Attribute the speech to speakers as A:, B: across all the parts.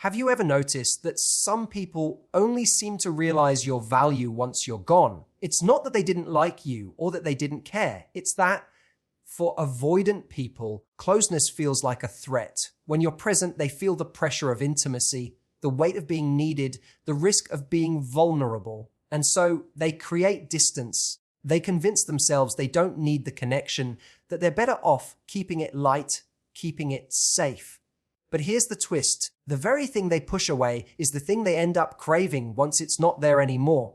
A: Have you ever noticed that some people only seem to realize your value once you're gone? It's not that they didn't like you or that they didn't care. It's that for avoidant people, closeness feels like a threat. When you're present, they feel the pressure of intimacy, the weight of being needed, the risk of being vulnerable. And so they create distance. They convince themselves they don't need the connection, that they're better off keeping it light, keeping it safe. But here's the twist. The very thing they push away is the thing they end up craving once it's not there anymore.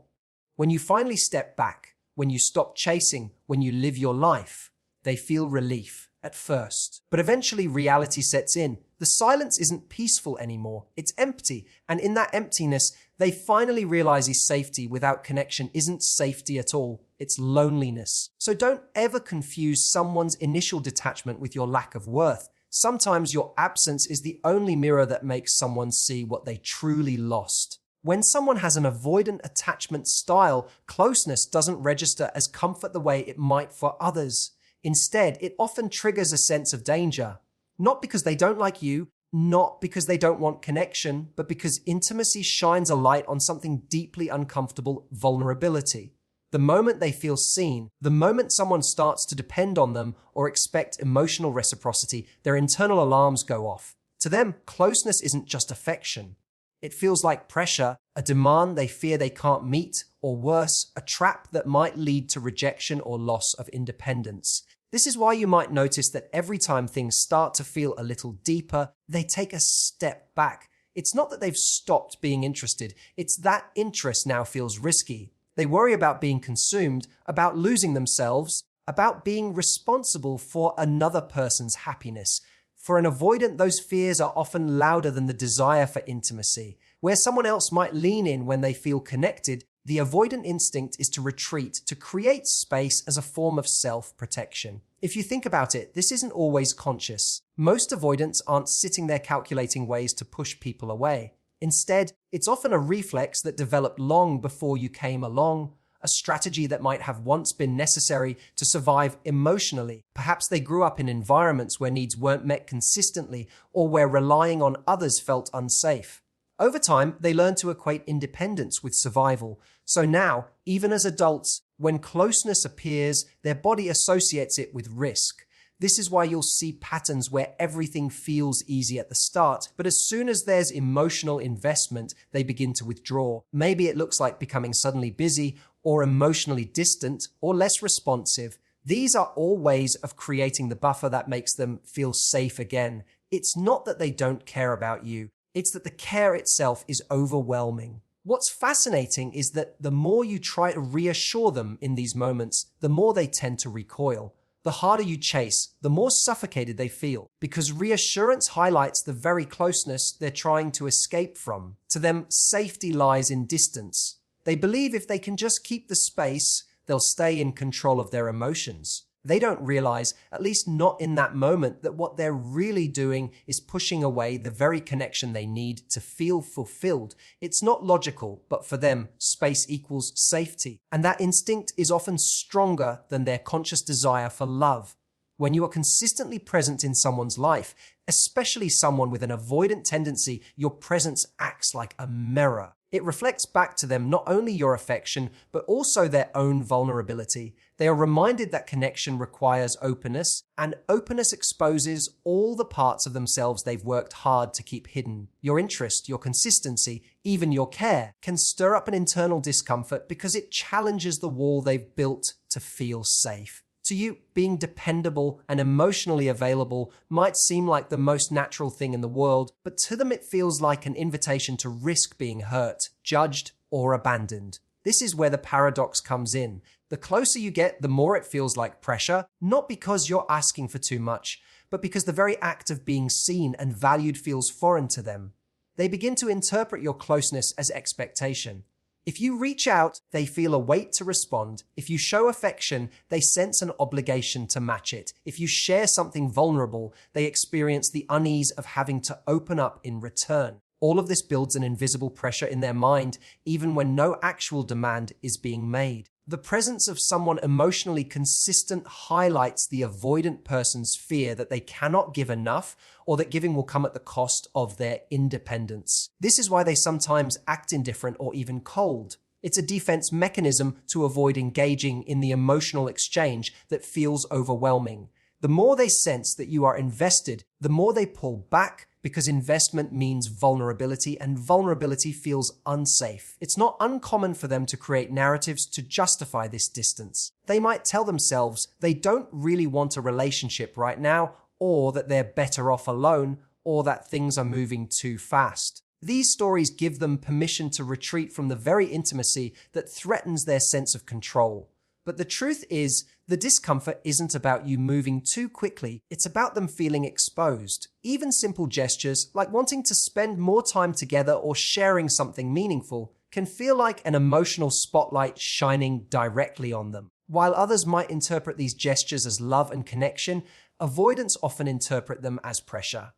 A: When you finally step back, when you stop chasing, when you live your life, they feel relief at first. But eventually reality sets in. The silence isn't peaceful anymore. It's empty. And in that emptiness, they finally realize safety without connection isn't safety at all. It's loneliness. So don't ever confuse someone's initial detachment with your lack of worth. Sometimes your absence is the only mirror that makes someone see what they truly lost. When someone has an avoidant attachment style, closeness doesn't register as comfort the way it might for others. Instead, it often triggers a sense of danger. Not because they don't like you, not because they don't want connection, but because intimacy shines a light on something deeply uncomfortable: vulnerability. The moment they feel seen, the moment someone starts to depend on them or expect emotional reciprocity, their internal alarms go off. To them, closeness isn't just affection. It feels like pressure, a demand they fear they can't meet, or worse, a trap that might lead to rejection or loss of independence. This is why you might notice that every time things start to feel a little deeper, they take a step back. It's not that they've stopped being interested, it's that interest now feels risky. They worry about being consumed, about losing themselves, about being responsible for another person's happiness. For an avoidant, those fears are often louder than the desire for intimacy. Where someone else might lean in when they feel connected, the avoidant instinct is to retreat, to create space as a form of self-protection. If you think about it, this isn't always conscious. Most avoidants aren't sitting there calculating ways to push people away. Instead, it's often a reflex that developed long before you came along, a strategy that might have once been necessary to survive emotionally. Perhaps they grew up in environments where needs weren't met consistently or where relying on others felt unsafe. Over time, they learn to equate independence with survival. So now, even as adults, when closeness appears, their body associates it with risk. This is why you'll see patterns where everything feels easy at the start, but as soon as there's emotional investment, they begin to withdraw. Maybe it looks like becoming suddenly busy or emotionally distant or less responsive. These are all ways of creating the buffer that makes them feel safe again. It's not that they don't care about you. It's that the care itself is overwhelming. What's fascinating is that the more you try to reassure them in these moments, the more they tend to recoil. The harder you chase, the more suffocated they feel, because reassurance highlights the very closeness they're trying to escape from. To them, safety lies in distance. They believe if they can just keep the space, they'll stay in control of their emotions. They don't realize, at least not in that moment, that what they're really doing is pushing away the very connection they need to feel fulfilled. It's not logical, but for them, space equals safety. And that instinct is often stronger than their conscious desire for love. When you are consistently present in someone's life, especially someone with an avoidant tendency, your presence acts like a mirror. It reflects back to them not only your affection, but also their own vulnerability. They are reminded that connection requires openness, and openness exposes all the parts of themselves they've worked hard to keep hidden. Your interest, your consistency, even your care can stir up an internal discomfort because it challenges the wall they've built to feel safe. To you, being dependable and emotionally available might seem like the most natural thing in the world, but to them it feels like an invitation to risk being hurt, judged, or abandoned. This is where the paradox comes in. The closer you get, the more it feels like pressure, not because you're asking for too much, but because the very act of being seen and valued feels foreign to them. They begin to interpret your closeness as expectation. If you reach out, they feel a weight to respond. If you show affection, they sense an obligation to match it. If you share something vulnerable, they experience the unease of having to open up in return. All of this builds an invisible pressure in their mind, even when no actual demand is being made. The presence of someone emotionally consistent highlights the avoidant person's fear that they cannot give enough or that giving will come at the cost of their independence. This is why they sometimes act indifferent or even cold. It's a defense mechanism to avoid engaging in the emotional exchange that feels overwhelming. The more they sense that you are invested, the more they pull back, because investment means vulnerability, and vulnerability feels unsafe. It's not uncommon for them to create narratives to justify this distance. They might tell themselves they don't really want a relationship right now, or that they're better off alone, or that things are moving too fast. These stories give them permission to retreat from the very intimacy that threatens their sense of control. But the truth is, the discomfort isn't about you moving too quickly, it's about them feeling exposed. Even simple gestures, like wanting to spend more time together or sharing something meaningful, can feel like an emotional spotlight shining directly on them. While others might interpret these gestures as love and connection, avoidants often interpret them as pressure.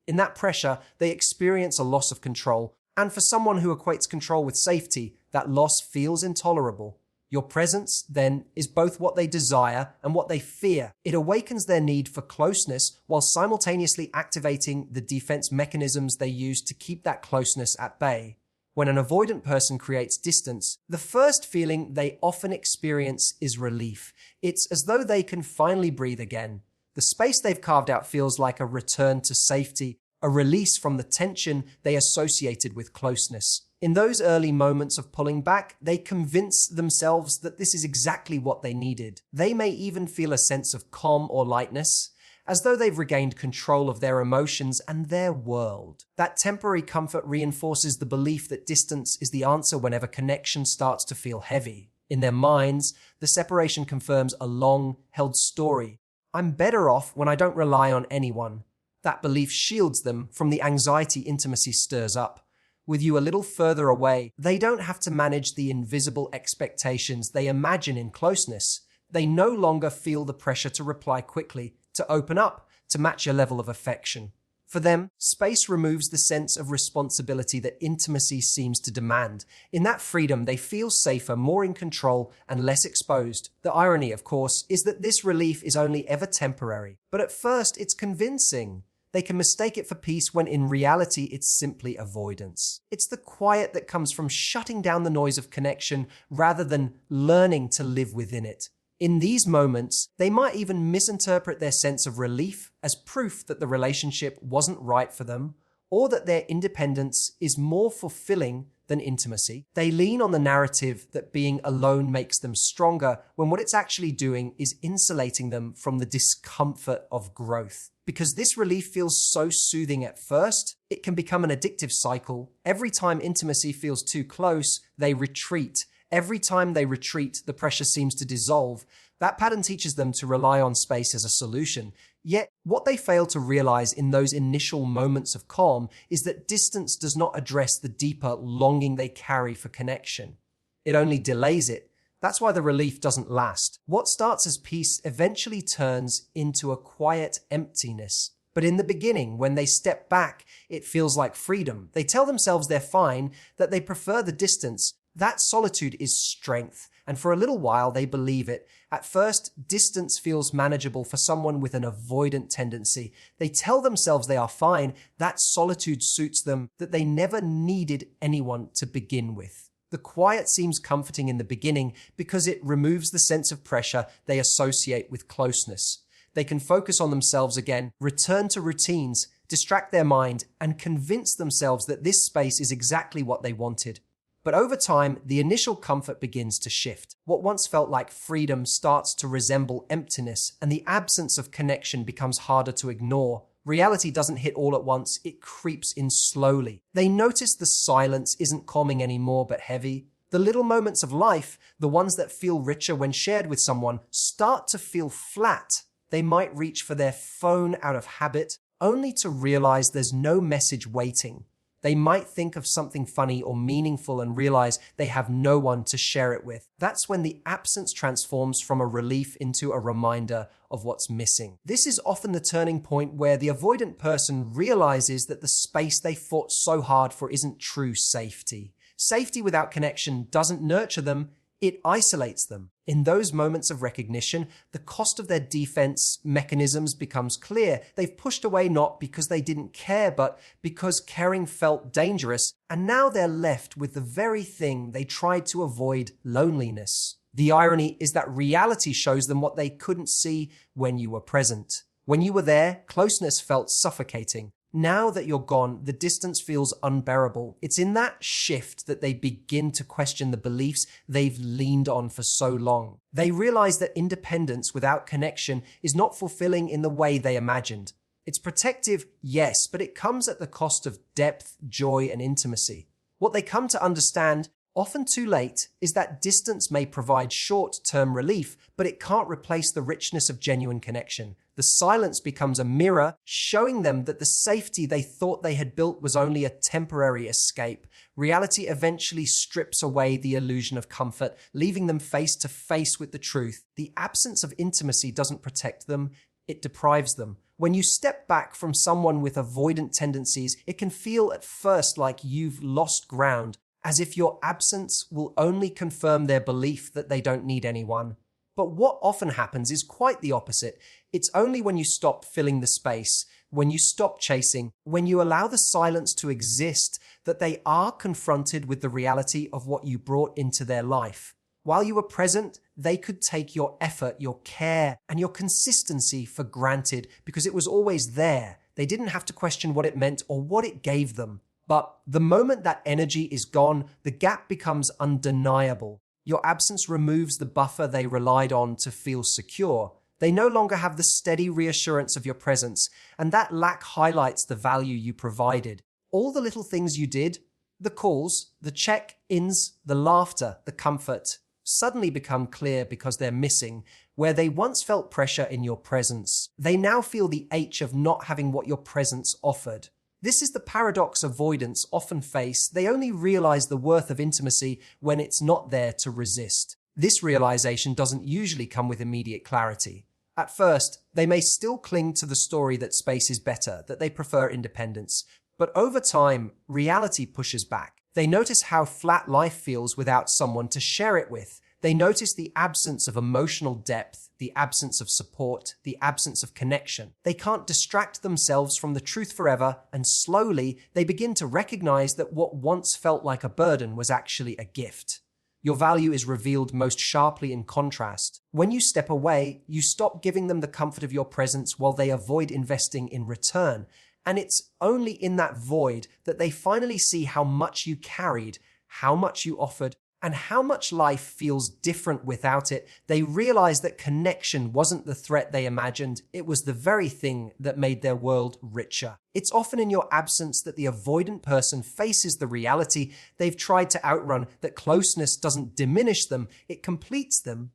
A: In that pressure, they experience a loss of control, and for someone who equates control with safety, that loss feels intolerable. Your presence, then, is both what they desire and what they fear. It awakens their need for closeness while simultaneously activating the defense mechanisms they use to keep that closeness at bay. When an avoidant person creates distance, the first feeling they often experience is relief. It's as though they can finally breathe again. The space they've carved out feels like a return to safety, a release from the tension they associated with closeness. In those early moments of pulling back, they convince themselves that this is exactly what they needed. They may even feel a sense of calm or lightness, as though they've regained control of their emotions and their world. That temporary comfort reinforces the belief that distance is the answer whenever connection starts to feel heavy. In their minds, the separation confirms a long-held story. I'm better off when I don't rely on anyone. That belief shields them from the anxiety intimacy stirs up. With you a little further away, they don't have to manage the invisible expectations they imagine in closeness. They no longer feel the pressure to reply quickly, to open up, to match your level of affection. For them, space removes the sense of responsibility that intimacy seems to demand. In that freedom, they feel safer, more in control, and less exposed. The irony, of course, is that this relief is only ever temporary. But at first, it's convincing. They can mistake it for peace when in reality it's simply avoidance. It's the quiet that comes from shutting down the noise of connection rather than learning to live within it. In these moments, they might even misinterpret their sense of relief as proof that the relationship wasn't right for them, or that their independence is more fulfilling than intimacy. They lean on the narrative that being alone makes them stronger, when what it's actually doing is insulating them from the discomfort of growth. Because this relief feels so soothing at first, it can become an addictive cycle. Every time intimacy feels too close, they retreat. Every time they retreat, the pressure seems to dissolve. That pattern teaches them to rely on space as a solution. Yet, what they fail to realize in those initial moments of calm is that distance does not address the deeper longing they carry for connection. It only delays it. That's why the relief doesn't last. What starts as peace eventually turns into a quiet emptiness. But in the beginning, when they step back, it feels like freedom. They tell themselves they're fine, that they prefer the distance. That solitude is strength, and for a little while they believe it. At first, distance feels manageable for someone with an avoidant tendency. They tell themselves they are fine, that solitude suits them, that they never needed anyone to begin with. The quiet seems comforting in the beginning because it removes the sense of pressure they associate with closeness. They can focus on themselves again, return to routines, distract their mind, and convince themselves that this space is exactly what they wanted. But over time, the initial comfort begins to shift. What once felt like freedom starts to resemble emptiness, and the absence of connection becomes harder to ignore. Reality doesn't hit all at once, it creeps in slowly. They notice the silence isn't calming anymore but heavy. The little moments of life, the ones that feel richer when shared with someone, start to feel flat. They might reach for their phone out of habit, only to realize there's no message waiting. They might think of something funny or meaningful and realize they have no one to share it with. That's when the absence transforms from a relief into a reminder of what's missing. This is often the turning point where the avoidant person realizes that the space they fought so hard for isn't true safety. Safety without connection doesn't nurture them, It isolates them. In those moments of recognition, the cost of their defense mechanisms becomes clear. They've pushed away not because they didn't care, but because caring felt dangerous, and now they're left with the very thing they tried to avoid: loneliness. The irony is that reality shows them what they couldn't see when you were present. When you were there, closeness felt suffocating. Now that you're gone, the distance feels unbearable. It's in that shift that they begin to question the beliefs they've leaned on for so long. They realize that independence without connection is not fulfilling in the way they imagined. It's protective, yes, but it comes at the cost of depth, joy, and intimacy. What they come to understand, often too late, is that distance may provide short-term relief, but it can't replace the richness of genuine connection. The silence becomes a mirror, showing them that the safety they thought they had built was only a temporary escape. Reality eventually strips away the illusion of comfort, leaving them face to face with the truth. The absence of intimacy doesn't protect them, it deprives them. When you step back from someone with avoidant tendencies, it can feel at first like you've lost ground, as if your absence will only confirm their belief that they don't need anyone. But what often happens is quite the opposite. It's only when you stop filling the space, when you stop chasing, when you allow the silence to exist, that they are confronted with the reality of what you brought into their life. While you were present, they could take your effort, your care, and your consistency for granted because it was always there. They didn't have to question what it meant or what it gave them. But the moment that energy is gone, the gap becomes undeniable. Your absence removes the buffer they relied on to feel secure. They no longer have the steady reassurance of your presence, and that lack highlights the value you provided. All the little things you did, the calls, the check-ins, the laughter, the comfort, suddenly become clear because they're missing. Where they once felt pressure in your presence, they now feel the ache of not having what your presence offered. This is the paradox avoidants often face. They only realize the worth of intimacy when it's not there to resist. This realization doesn't usually come with immediate clarity. At first, they may still cling to the story that space is better, that they prefer independence. But over time, reality pushes back. They notice how flat life feels without someone to share it with. They notice the absence of emotional depth, the absence of support, the absence of connection. They can't distract themselves from the truth forever, and slowly they begin to recognize that what once felt like a burden was actually a gift. Your value is revealed most sharply in contrast. When you step away, you stop giving them the comfort of your presence while they avoid investing in return. And it's only in that void that they finally see how much you carried, how much you offered, and how much life feels different without it. They realize that connection wasn't the threat they imagined, it was the very thing that made their world richer. It's often in your absence that the avoidant person faces the reality they've tried to outrun, that closeness doesn't diminish them, it completes them.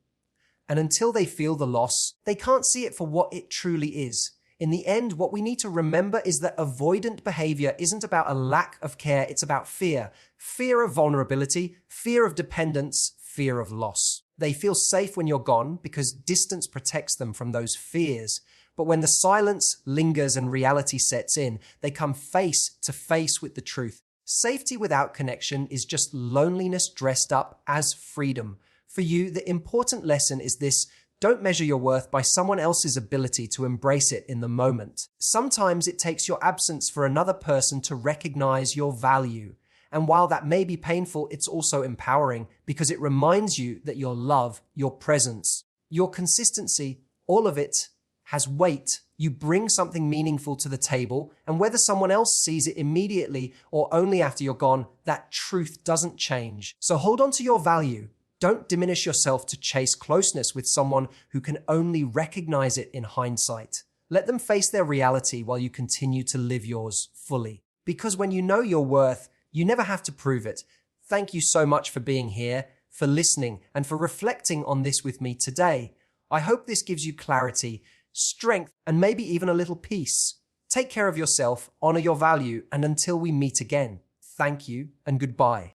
A: And until they feel the loss, they can't see it for what it truly is. In the end, what we need to remember is that avoidant behavior isn't about a lack of care, it's about fear. Fear of vulnerability, fear of dependence, fear of loss. They feel safe when you're gone because distance protects them from those fears. But when the silence lingers and reality sets in, they come face to face with the truth. Safety without connection is just loneliness dressed up as freedom. For you, the important lesson is this: don't measure your worth by someone else's ability to embrace it in the moment. Sometimes it takes your absence for another person to recognize your value. And while that may be painful, it's also empowering because it reminds you that your love, your presence, your consistency, all of it has weight. You bring something meaningful to the table, and whether someone else sees it immediately or only after you're gone, that truth doesn't change. So hold on to your value. Don't diminish yourself to chase closeness with someone who can only recognize it in hindsight. Let them face their reality while you continue to live yours fully. Because when you know your worth, you never have to prove it. Thank you so much for being here, for listening, and for reflecting on this with me today. I hope this gives you clarity, strength, and maybe even a little peace. Take care of yourself, honor your value, and until we meet again, thank you and goodbye.